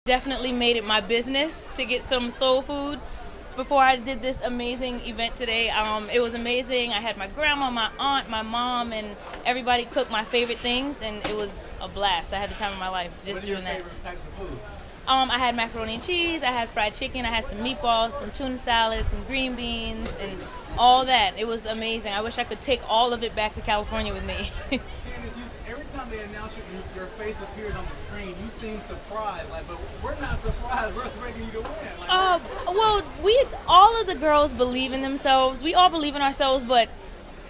Definitely made it my business to get some soul food before I did this amazing event today. It was amazing. I had my grandma, my aunt, my mom, and everybody cooked my favorite things, and it was a blast. I had the time of my life just doing that. What are your favorite types of food? I had macaroni and cheese, I had fried chicken, I had some meatballs, some tuna salad, some green beans, and all that. It was amazing. I wish I could take all of it back to California with me. Candice, every time they announce your face appears on the screen, you seem surprised. But we're not surprised. We're expecting you to win. Well, all of the girls believe in themselves. We all believe in ourselves, but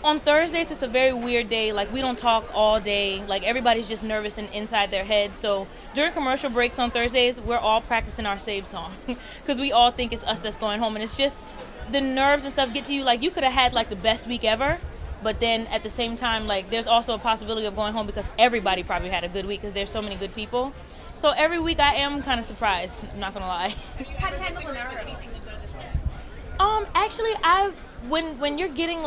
on Thursdays, it's a very weird day. We don't talk all day. Everybody's just nervous and inside their head. So during commercial breaks on Thursdays, we're all practicing our save song because we all think it's us that's going home. And it's just the nerves and stuff get to you. You could have had, the best week ever. But then at the same time, there's also a possibility of going home because everybody probably had a good week because there's so many good people. So every week I am kind of surprised. I'm not going to lie. How do you handle the nerves? Actually, when you're getting,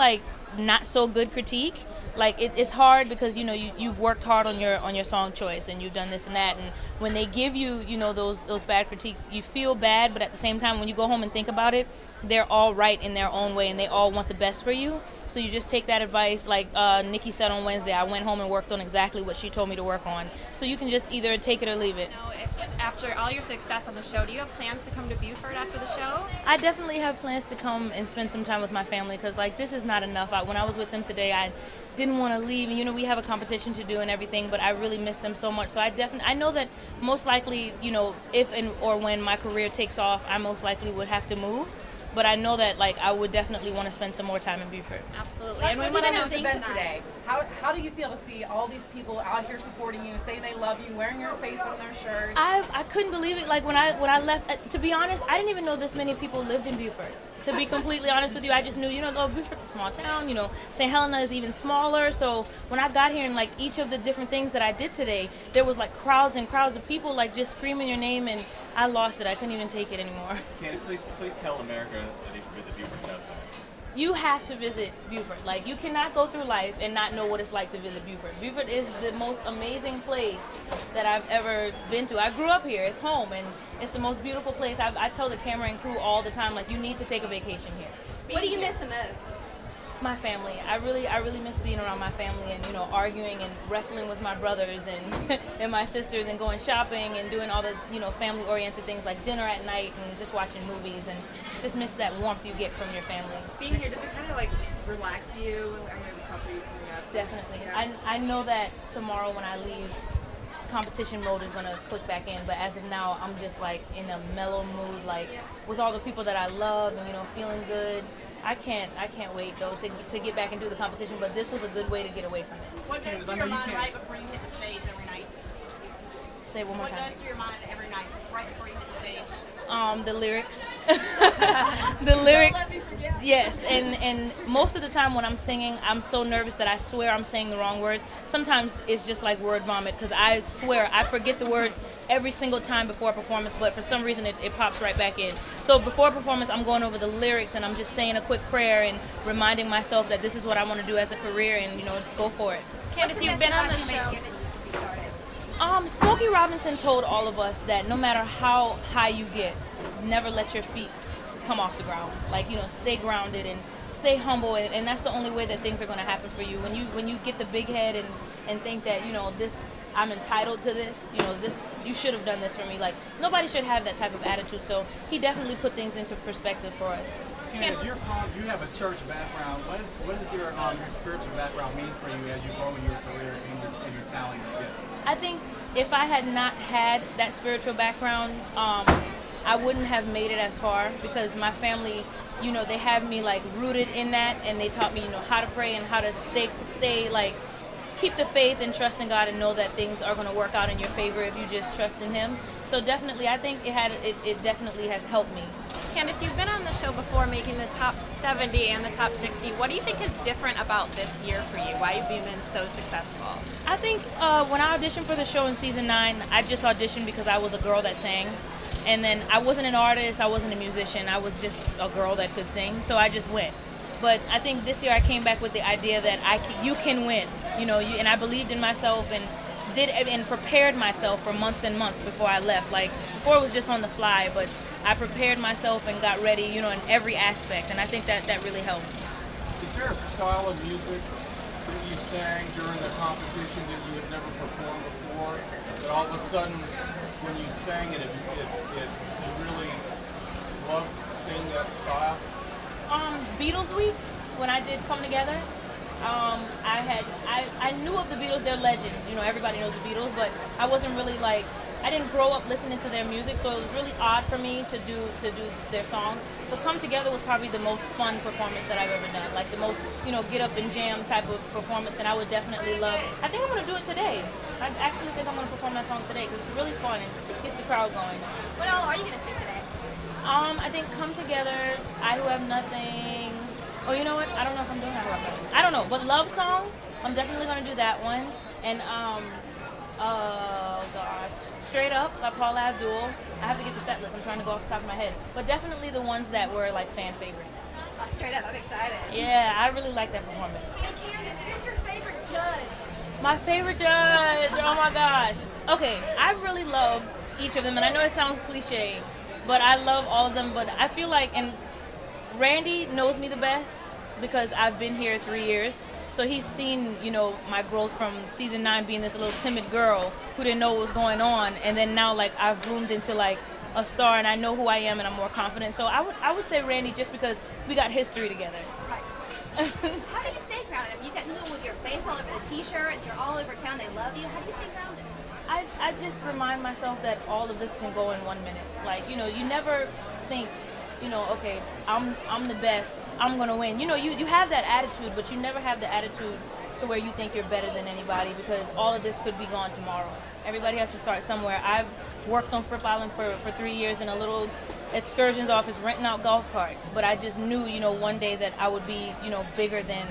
not so good critique, it's hard because you've worked hard on your song choice and you've done this and that, and when they give you those bad critiques, you feel bad, but at the same time when you go home and think about it, they're all right in their own way and they all want the best for you. So you just take that advice. Nikki said on Wednesday, I went home and worked on exactly what she told me to work on. So you can just either take it or leave it. After all your success on the show, do you have plans to come to Buford after the show? I definitely have plans to come and spend some time with my family because this is not enough. When I was with them today, I didn't want to leave, and we have a competition to do and everything, but I really miss them so much. So I know that most likely, if or when my career takes off, I most likely would have to move. But I know that I would definitely want to spend some more time in Buford. Absolutely. And we want to know sing event tonight. today. How do you feel to see all these people out here supporting you, say they love you, wearing your face on their shirt? I couldn't believe it. When I left, to be honest, I didn't even know this many people lived in Buford. To be completely honest with you, I just knew, Buford's a small town, St. Helena is even smaller. So when I got here and each of the different things that I did today, there was crowds and crowds of people just screaming your name, and I lost it. I couldn't even take it anymore. Candice, please tell America that they should visit Buford, South Carolina. You have to visit Buford. You cannot go through life and not know what it's like to visit Buford. Buford is the most amazing place that I've ever been to. I grew up here. It's home, and it's the most beautiful place. I tell the camera and crew all the time, you need to take a vacation here. What do you miss the most? My family. I really miss being around my family and arguing and wrestling with my brothers and and my sisters and going shopping and doing all the family oriented things like dinner at night and just watching movies, and just miss that warmth you get from your family. Being here, does it kind of relax you? I know the top 3 is coming up. Definitely. Yeah. I know that tomorrow when I leave, competition mode is gonna click back in, but as of now I'm just in a mellow mood, with all the people that I love and feeling good. I can't wait though to get back and do the competition, but this was a good way to get away from it. What goes through your mind right before you hit the stage every night? Say it one more What time. goes through your mind every night right before you hit the stage? The lyrics. The lyrics. Don't let me forget. Yes, and most of the time when I'm singing, I'm so nervous that I swear I'm saying the wrong words. Sometimes it's just word vomit because I swear I forget the words every single time before a performance, but for some reason it pops right back in. So before a performance, I'm going over the lyrics and I'm just saying a quick prayer and reminding myself that this is what I want to do as a career and go for it. Candice, you've been on the show. Smokey Robinson told all of us that no matter how high you get, never let your feet come off the ground. Stay grounded and stay humble, and that's the only way that things are going to happen for you. When you get the big head and think that this, I'm entitled to this, this, you should have done this for me. Nobody should have that type of attitude. So he definitely put things into perspective for us. Candice, you have a church background. What does your spiritual background mean for you as you grow in your career and your talent? I think if I had not had that spiritual background, I wouldn't have made it as far because my family, they have me rooted in that, and they taught me, how to pray and how to stay keep the faith and trust in God and know that things are going to work out in your favor if you just trust in Him. So definitely, I think it definitely has helped me. Candice, you've been on the show before, making the top 70 and the top 60. What do you think is different about this year for you? Why have you been so successful? I think when I auditioned for the show in season 9, I just auditioned because I was a girl that sang. And then I wasn't an artist, I wasn't a musician, I was just a girl that could sing, so I just went. But I think this year I came back with the idea that you can win, and I believed in myself and did and prepared myself for months and months before I left. Before it was just on the fly, but I prepared myself and got ready, you know, in every aspect, and I think that really helped. Is there a style of music that you sang during the competition that you had never performed before? That all of a sudden, when you sang it, you really loved singing that style? Beatles week, when I did Come Together, I knew of the Beatles, they're legends, you know, everybody knows the Beatles, but I wasn't really like, I didn't grow up listening to their music, so it was really odd for me to do their songs. But Come Together was probably the most fun performance that I've ever done, like the most, you know, get up and jam type of performance, and I would definitely love, I think I'm going to do it today. I actually think I'm going to perform that song today, because it's really fun and gets the crowd going. What all are you going to sing today? I think Come Together, I Who Have Nothing. Oh, you know what? I don't know if I'm doing that one. I don't know, but Love Song, I'm definitely going to do that one. And, oh gosh, Straight Up by Paula Abdul. I have to get the set list. I'm trying to go off the top of my head. But definitely the ones that were like fan favorites. Oh, Straight Up, I'm excited. Yeah, I really like that performance. Hey Candice, who's your favorite judge? My favorite judge, oh my gosh. Okay, I really love each of them, and I know it sounds cliche, but I love all of them. But I feel like, and Randy knows me the best because I've been here 3 years. So he's seen, you know, my growth from season 9 being this little timid girl who didn't know what was going on, and then now like I've bloomed into like a star, and I know who I am, and I'm more confident. So I would say Randy, just because we got history together. Right. How do you stay grounded? I mean, you got people with your face all over the t-shirts, you're all over town, they love you. How do you stay grounded? I just remind myself that all of this can go in 1 minute. Like, you know, you never think, you know, okay, I'm the best, I'm gonna win. You know, you have that attitude, but you never have the attitude to where you think you're better than anybody, because all of this could be gone tomorrow. Everybody has to start somewhere. I've worked on Fripp Island for 3 years in a little excursions office renting out golf carts, but I just knew, you know, one day that I would be, you know, bigger than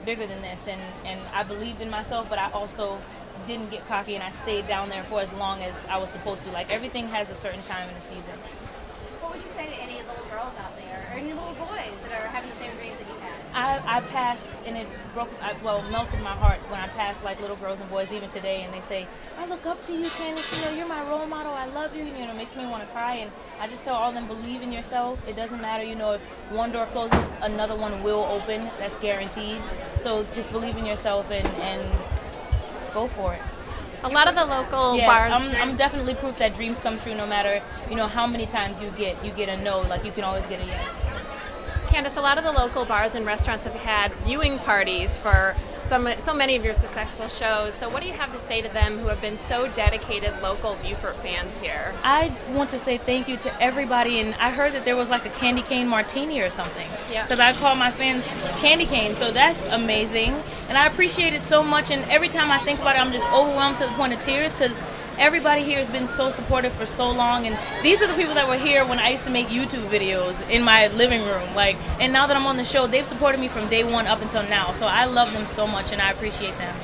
this, and I believed in myself, but I also didn't get cocky, and I stayed down there for as long as I was supposed to. Like, everything has a certain time in the season. What would you say to any little girls out there, or any little boys that are having the same dreams that you had? I passed, and it melted my heart when I passed like little girls and boys even today, and they say, I look up to you, Candice, you know, you're my role model, I love you, you know, it makes me want to cry. And I just tell all of them, believe in yourself. It doesn't matter, you know, if one door closes, another one will open, that's guaranteed. So just believe in yourself and go for it. A lot of the local Yes, bars. I'm definitely proof that dreams come true no matter, you know, how many times you get a no, like you can always get a yes. Candice, a lot of the local bars and restaurants have had viewing parties for so many of your successful shows. So what do you have to say to them who have been so dedicated local Beaufort fans here? I want to say thank you to everybody, and I heard that there was like a candy cane martini or something. Yeah. Because I call my fans candy cane, so that's amazing. And I appreciate it so much, and every time I think about it, I'm just overwhelmed to the point of tears, because everybody here has been so supportive for so long, and these are the people that were here when I used to make YouTube videos in my living room, like, and now that I'm on the show, they've supported me from day one up until now, so I love them so much and I appreciate them.